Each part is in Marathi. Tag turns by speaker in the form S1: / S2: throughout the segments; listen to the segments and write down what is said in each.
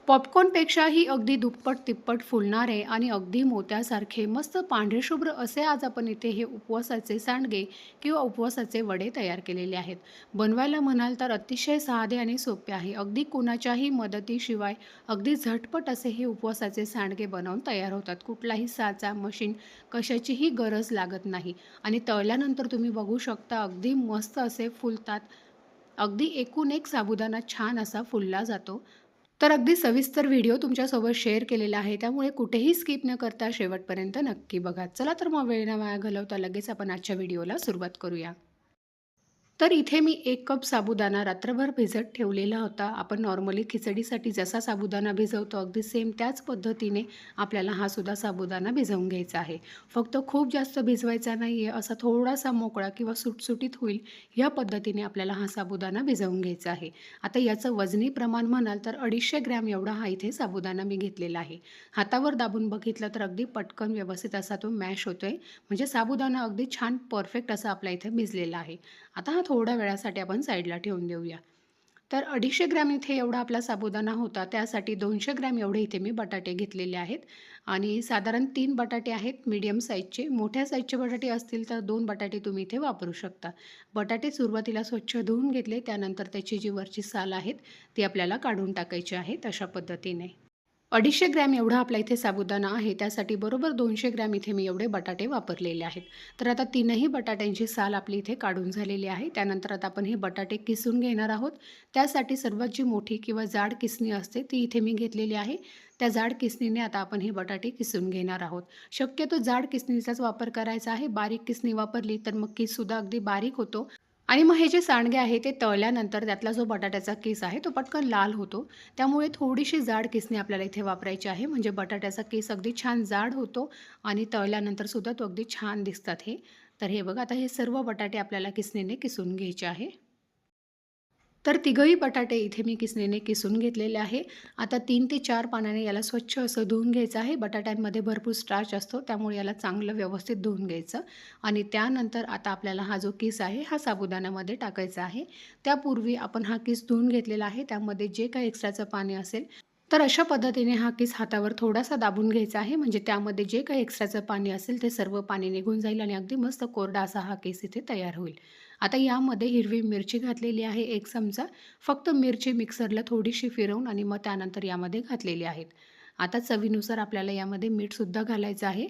S1: पॉपकॉर्नपेक्षाही अगदी दुप्पट-तिप्पट फुलणारे आणि अगदी मोत्यासारखे मस्त पांढरेशुभ्र असे आज आपण इथे हे उपवासाचे सांडगे किंवा उपवासाचे वडे तयार केलेले आहेत. बनवायला म्हणाल तर अतिशय साधे आणि सोपे आहे. अगदी कुणाच्याही मदतीशिवाय अगदी झटपट असे हे उपवासाचे सांडगे बनवून तयार होतात. कुठलाही साचा, मशीन कशाचीही गरज लागत नाही आणि तळल्यानंतर तुम्ही बघू शकता अगदी मस्त असे फुलतात. अगदी एकूण एक साबुदाणा छान असा फुलला जातो. तर अगदी सविस्तर व्हिडिओ तुमच्यासोबत शेअर केलेला आहे. त्यामुळे कुठेही स्किप न करता शेवटपर्यंत नक्की बघा. चला तर मग वेळ न वाया घालवता लगेच आपण आजच्या व्हिडिओला सुरुवात करूया. तर इथे मी 1 कप साबुदाणा रात्रभर भिजत ठेवलेला होता. आपण नॉर्मली खिचडीसाठी जसा साबुदाणा भिजवतो अगदी सेम त्याच पद्धतीने आपल्याला हा सुद्धा साबुदाणा भिजवून घ्यायचा आहे. फक्त खूप जास्त भिजवायचा नाही आहे, असा थोडासा मोकळा किंवा सुटसुटीत होईल या पद्धतीने आपल्याला हा साबुदाणा भिजवून घ्यायचा आहे. आता याचं वजनी प्रमाण म्हणाल तर 250 ग्रॅम एवढा हा इथे साबुदाणा मी घेतलेला आहे. हातावर दाबून बघितलं तर अगदी पटकन व्यवस्थित असा तो मॅश होतोय. म्हणजे साबुदाणा अगदी छान परफेक्ट असा आपल्या इथे भिजलेला आहे. आता हा थोड्या वेळासाठी आपण साईडला ठेवून देऊया. तर 250 ग्रॅम इथे एवढा आपला साबुदाणा होता. त्यासाठी 200 ग्रॅम एवढे इथे मी बटाटे घेतलेले आहेत आणि साधारण 3 बटाटे आहेत मीडियम साईजचे. मोठ्या साईजचे बटाटे असतील तर 2 बटाटे तुम्ही इथे वापरू शकता. बटाटे सुरुवातीला स्वच्छ धुवून घेतले. त्यानंतर त्याची जी वरची साल आहेत ती आपल्याला काढून टाकायची आहे अशा पद्धतीने. 250 ग्रॅम एवढा आपला इथे साबुदाणा आहे. त्यासाठी बरोबर 200 ग्रॅम इथे मी एवढे बटाटे वापरलेले आहेत. तर आता तीनही बटाट्यांची साल आपली इथे काढून झालेली आहे. त्यानंतर आता आपण हे बटाटे किसून घेणार आहोत. त्यासाठी सर्वात जी मोठी किंवा जाड किसणी असते ती इथे मी घेतलेली आहे. त्या जाड किसणीने आता आपण हे बटाटे किसून घेणार आहोत. शक्यतो जाड किसणीचाच वापर करायचा आहे. बारीक किसणी वापरली तर मग किससुद्धा अगदी बारीक होतो आणि मग हे जे सांडगे आहे ते तळल्यानंतर त्यातला जो बटाट्याचा किस आहे तो पटकन लाल होतो. त्यामुळे थोडीशी जाड किसणी आपल्याला इथे वापरायची आहे. म्हणजे बटाट्याचा किस अगदी छान जाड होतो आणि तळल्यानंतर सुद्धा तो अगदी छान दिसतात हे. तर हे बघा आता हे सर्व बटाटे आपल्याला किसणीने किसून घ्यायचे आहे. तर तिघही बटाटे इथे मी किसणीने किसून घेतलेले आहे. आता 3 ते 4 पाण्याने याला स्वच्छ असं धुवून घ्यायचं आहे. बटाट्यांमध्ये भरपूर स्टार्च असतो त्यामुळे याला चांगलं व्यवस्थित धुवून घ्यायचं आणि त्यानंतर आता आपल्याला हा जो किस आहे हा साबुदाण्यामध्ये टाकायचा आहे. त्यापूर्वी आपण हा किस धुवून घेतलेला आहे. त्यामध्ये जे काही एक्स्ट्राचं पाणी असेल तर अशा पद्धतीने हा किस हातावर थोडासा दाबून घ्यायचा आहे. म्हणजे त्यामध्ये जे काही एक्स्ट्राचं पाणी असेल ते सर्व पाणी निघून जाईल आणि अगदी मस्त कोरडा असा हा किस इथे तयार होईल. आता यामध्ये हिरवी मिरची घातलेली आहे 1 चमचा. फक्त मिरची मिक्सरला थोडीशी फिरवून आणि मग त्यानंतर यामध्ये घातलेली आहेत. आता चवीनुसार आपल्याला यामध्ये मीठसुद्धा घालायचं आहे.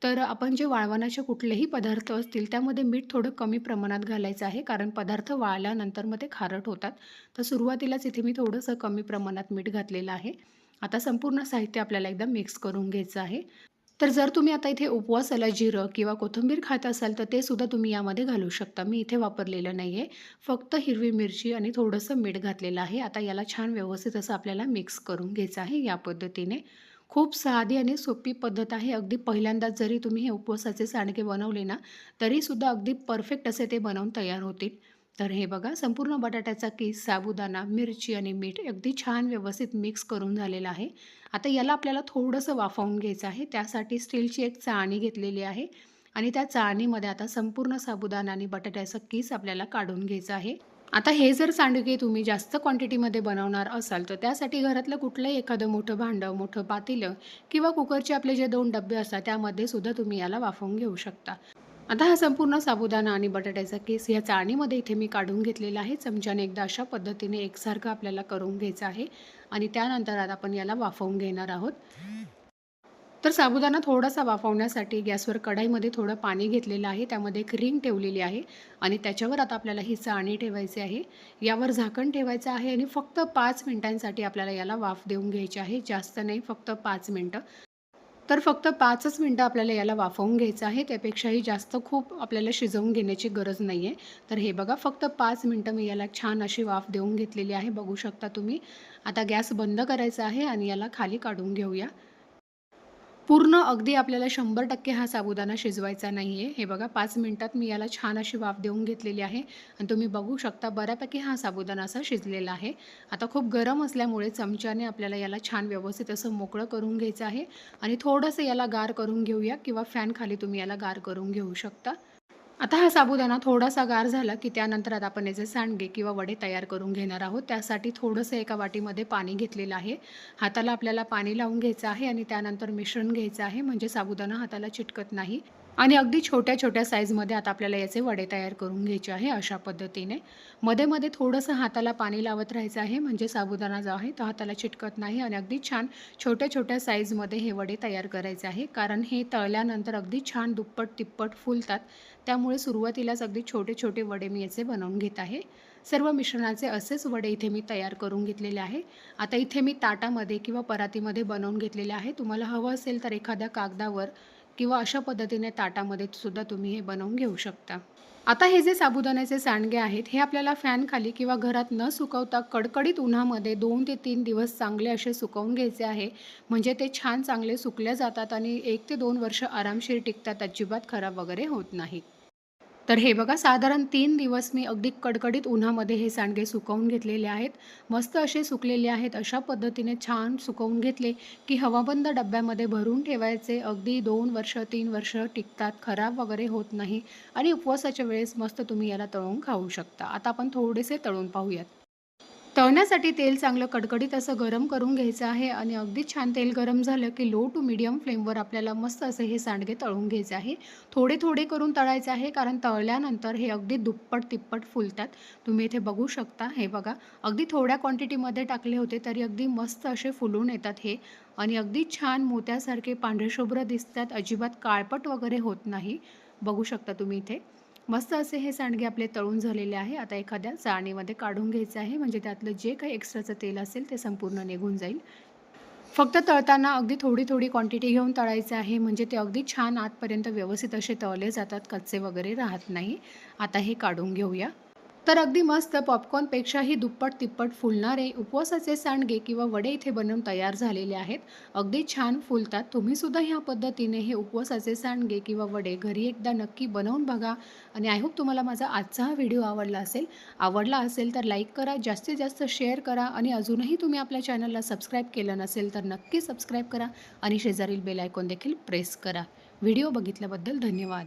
S1: तर आपण जे वाळवणाचे कुठलेही पदार्थ असतील त्यामध्ये मीठ थोडं कमी प्रमाणात घालायचं आहे. कारण पदार्थ वाळल्यानंतर मग ते खारट होतात. तर सुरुवातीलाच इथे मी थोडंसं कमी प्रमाणात मीठ घातलेलं आहे. आता संपूर्ण साहित्य आपल्याला एकदा मिक्स करून घ्यायचं आहे. तर जर तुम्ही आता इथे उपवासाला जिरं किंवा कोथिंबीर खात असाल तर ते सुद्धा तुम्ही यामध्ये घालू शकता. मी इथे वापरलेलं नाही आहे. फक्त हिरवी मिरची आणि थोडंसं मीठ घातलेलं आहे. आता याला छान व्यवस्थित असं आपल्याला मिक्स करून घ्यायचं आहे या पद्धतीने. खूप साधी आणि सोपी पद्धत आहे. अगदी पहिल्यांदाच जरी तुम्ही हे उपवासाचे सांडगे बनवले ना, तरीसुद्धा अगदी परफेक्ट असे ते बनवून तयार होतील. तर हे बघा संपूर्ण बटाट्याचा किस, साबुदाणा, मिरची आणि मीठ अगदी छान व्यवस्थित मिक्स करून झालेलं आहे. आता याला आपल्याला थोडंसं वाफवून घ्यायचं आहे. त्यासाठी स्टीलची एक चाळणी घेतलेली आहे आणि त्या चाळणीमध्ये आता संपूर्ण साबुदाणा आणि बटाट्याचा किस आपल्याला काढून घ्यायचा आहे. आता हे जर सांडगे तुम्ही जास्त क्वांटिटीमध्ये बनवणार असाल, तर त्यासाठी घरातलं कुठलंही एखादं मोठं भांडं, मोठं पातेलं किंवा कुकरचे आपले जे 2 डब्बे असतात, त्यामध्ये सुद्धा तुम्ही याला वाफवून घेऊ शकता. आता हा संपूर्ण साबुदाणा आणि बटाट्याचा किस या चाळणीमध्ये इथे मी काढून घेतलेला आहे. चमच्याने एकदा अशा पद्धतीने एकसारखं आपल्याला करून घ्यायचं आहे आणि त्यानंतर आता आपण याला वाफवून घेणार आहोत. तर साबुदाणा थोडासा वाफवण्यासाठी गॅसवर कढईमध्ये थोडं पाणी घेतलेलं आहे. त्यामध्ये एक रिंग ठेवलेली आहे आणि त्याच्यावर आता आपल्याला ही चाळणी ठेवायची आहे. यावर झाकण ठेवायचं आहे आणि फक्त 5 मिनिटांसाठी आपल्याला याला वाफ देऊन घ्यायची आहे. जास्त नाही, फक्त 5 मिनिटं. तर फक्त 5च मिनिटं आपल्याला याला वाफवून घ्यायचं आहे. त्यापेक्षाही जास्त खूप आपल्याला शिजवून घेण्याची गरज नाही आहे. तर हे बघा फक्त 5 मिनिटं मी याला छान अशी वाफ देऊन घेतलेली आहे. बघू शकता तुम्ही. आता गॅस बंद करायचा आहे आणि याला खाली काढून घेऊया. पूर्ण अगदी आपल्याला 100% हा साबुदाणा शिजवायचा नाही आहे. हे बघा 5 मिनिटात मी याला छान अशी वाफ देऊन घेतलेली आहे आणि तुम्ही बघू शकता बऱ्यापैकी हा साबुदाणा असा शिजलेला आहे. आता खूप गरम असल्यामुळे चमच्याने आपल्याला याला छान व्यवस्थित असं मोकळं करून घ्यायचं आहे आणि थोडंसं याला गार करून घेऊया किंवा फॅनखाली तुम्ही याला गार करून घेऊ शकता. आता हा साबुदाणा थोडासा गार झाला, की त्यानंतर आता आपण याचे सांडगे किंवा वडे तयार करून घेणार आहोत. त्यासाठी थोडंसं एका वाटीमध्ये पाणी घेतलेलं आहे. हाताला आपल्याला पाणी लावून घ्यायचं आहे आणि त्यानंतर मिश्रण घ्यायचं आहे, म्हणजे साबुदाणा हाताला चिटकत नाही. आणि अगदी छोट्या-छोट्या साईजमध्ये आता आपल्याला याचे वडे तयार करून घ्यायचे आहे, अशा पद्धतीने. मध्ये-मध्ये थोडंसं हाताला पाणी लावत राहायचं आहे, म्हणजे साबुदाणा जो आहे तो हाताला चिटकत नाही आणि अगदी छान छोट्या-छोट्या साईजमध्ये हे वडे तयार करायचे आहे. कारण हे तळल्यानंतर अगदी छान दुप्पट-तिप्पट फुलतात. त्यामुळे सुरुवातीलाच अगदी छोटे-छोटे वडे मी याचे बनवून घेत आहे. सर्व मिश्रणाचे असेच वडे इथे मी तयार करून घेतलेले आहे. आता इथे मी ताटामध्ये किंवा परातीमध्ये बनवून घेतलेले आहे. तुम्हाला हवं असेल तर एखाद्या कागदावर किंवा अशा पद्धतीने ताटामध्ये सुद्धा तुम्ही हे बनवून घेऊ शकता. आता हे जे साबुदाण्याचे सांडगे आहेत, हे आपल्याला फॅनखाली किंवा घरात न सुकवता कडकडीत उन्हामध्ये 2 ते 3 दिवस चांगले असे सुकवून घ्यायचे आहे. म्हणजे ते छान चांगले सुकले जातात आणि 1 ते 2 वर्ष आरामशीर टिकतात, अजिबात खराब वगैरे होत नाहीत. तर हे बघा साधारण 3 दिवस मी अगदी कडकडीत उन्हामध्ये हे सांडगे सुकवून घेतलेले आहेत. मस्त असे सुकलेले आहेत. अशा पद्धतीने छान सुकवून घेतले, की हवाबंद डब्यामध्ये भरून ठेवायचे. अगदी 2 वर्ष, 3 वर्ष टिकतात, खराब वगैरे होत नाही आणि उपवासाच्या वेळेस मस्त तुम्ही याला तळून खाऊ शकता. आता आपण थोडेसे तळून पाहूयात. तळण्यासाठी तेल चांगलं कडकडीत असं गरम करून घ्यायचं आहे आणि अगदी छान तेल गरम झालं की लो टू मीडियम फ्लेमवर आपल्याला मस्त असे हे सांडगे तळून घ्यायचे आहे. थोडे थोडे करून तळायचे आहे, कारण तळल्यानंतर हे अगदी दुप्पट तिप्पट फुलतात. तुम्ही इथे बघू शकता. हे बघा, अगदी थोड्या क्वांटिटीमध्ये टाकले होते तरी अगदी मस्त असे फुलून येतात हे आणि अगदी छान मोत्यासारखे पांढरेशुभ्र दिसतात. अजिबात काळपट वगैरे होत नाही. बघू शकता तुम्ही इथे. मस्त असे हे सांडगे आपले तळून झालेले आहे. आता एखाद्या चाळणीमध्ये काढून घ्यायचं आहे, म्हणजे त्यातलं जे काही एक्स्ट्राचं तेल असेल ते संपूर्ण निघून जाईल. फक्त तळताना अगदी थोडी-थोडी क्वांटिटी घेऊन तळायचं आहे, म्हणजे ते अगदी छान आतपर्यंत व्यवस्थित असे तळले जातात, कच्चे वगैरे राहत नाही. आता हे काढून घेऊया. तर अगदी मस्त पॉपकॉर्नपेक्षाही दुप्पट-तिप्पट फुलणारे उपवासाचे सांडगे किंवा वडे इथे बनवून तयार झालेले आहेत. अगदी छान फुलतात. तुम्हीसुद्धा ह्या पद्धतीने हे उपवासाचे सांडगे किंवा वडे घरी एकदा नक्की बनवून बघा आणि आय होप तुम्हाला माझा आजचा हा व्हिडिओ आवडला असेल. आवडला असेल तर लाईक करा, जास्तीत जास्त शेअर करा आणि अजूनही तुम्ही आपल्या चॅनलला सबस्क्राईब केलं नसेल तर नक्की सबस्क्राईब करा आणि शेजारील बेल आयकॉन देखील प्रेस करा. व्हिडिओ बघितल्याबद्दल धन्यवाद.